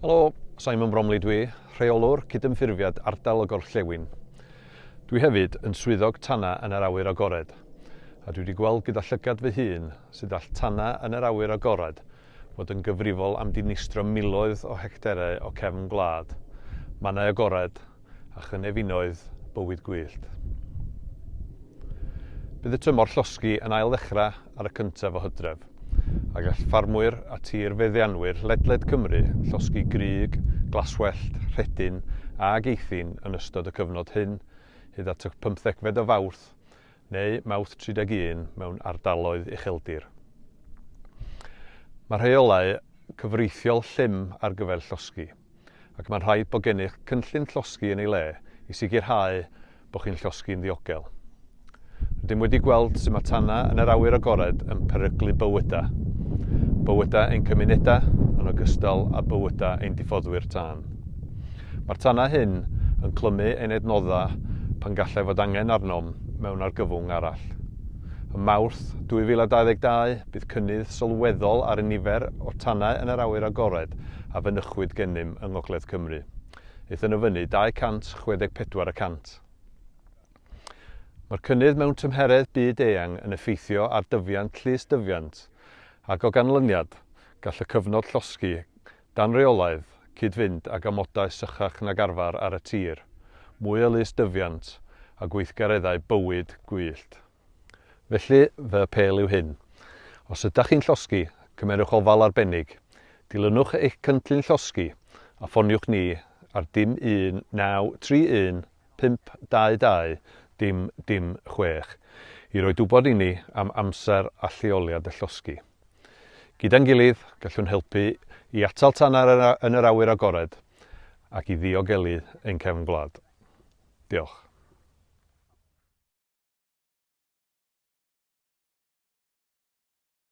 Helo, Simon Bromley dwi, Rheolwr Cydymffurfiaeth Ardal y Gorllewin. Dwi hefyd yn swyddog tana yn yr awyr agored, a dwi wedi gweld gyda llygad fy hun sydd all tana yn yr awyr agored fod yn gyfrifol am dinistro miloedd o hecterau o cefn gwlad, mannau agored a chynefinoedd bywyd gwyllt. Bydd y tymor llosgi yn ail ddechrau ar y cyntaf o Hydref, a gall ffarmwyr a tir feddianwyr ledled Cymru llosgi grug, glaswellt, rhedyn a geithyn yn ystod y cyfnod hyn hyd at y 15fed o Fawrth neu Mawrth 31 mewn ardaloedd ucheldir. Mae rheolau cyfreithiol llym ar gyfer llosgi, ac mae'n rhaid bod gennych cynllun llosgi yn ei le i sicrhau bod chi'n llosgi'n ddiogel. Rydym wedi gweld sut mae tana yn yr awyr agored yn peryglu bywydau. Bywydau ein cymunedau yn ogystal â bywydau ein diffoddwyr tân. Mae'r tana hyn yn clymu ein adnoddau pan gallai fod angen arnom mewn argyfwng arall. Ym Mawrth 2022 bydd cynnydd sylweddol ar y nifer o tanau yn yr awyr agored a fynychwyd gennym yng Ngogledd Cymru. Eithon nhw fyny 264%. Mae'r cynnydd mewn tymheredd byd eang yn effeithio ar dyfiant llys dyfiant ac o ganlyniad gall y cyfnod llosgi dan reolaeth cyd-fynd ag amodau sychach nag arfer ar y tir, mwy o lys dyfiant a gweithgareddau bywyd gwyllt. Felly, fy apêl yw hyn. Os ydych chi'n llosgi, cymerwch ofal arbennig. Dilynwch eich cynllun llosgi a ffoniwch ni ar dim 1931 522 dim 6 i roi dwbod i ni am amser a lleoliad y llosgi. Gyda'n gilydd, gallwn helpu i atal tana yn yr awyr agored ac i ddiogelu ein cefn gwlad. Diolch.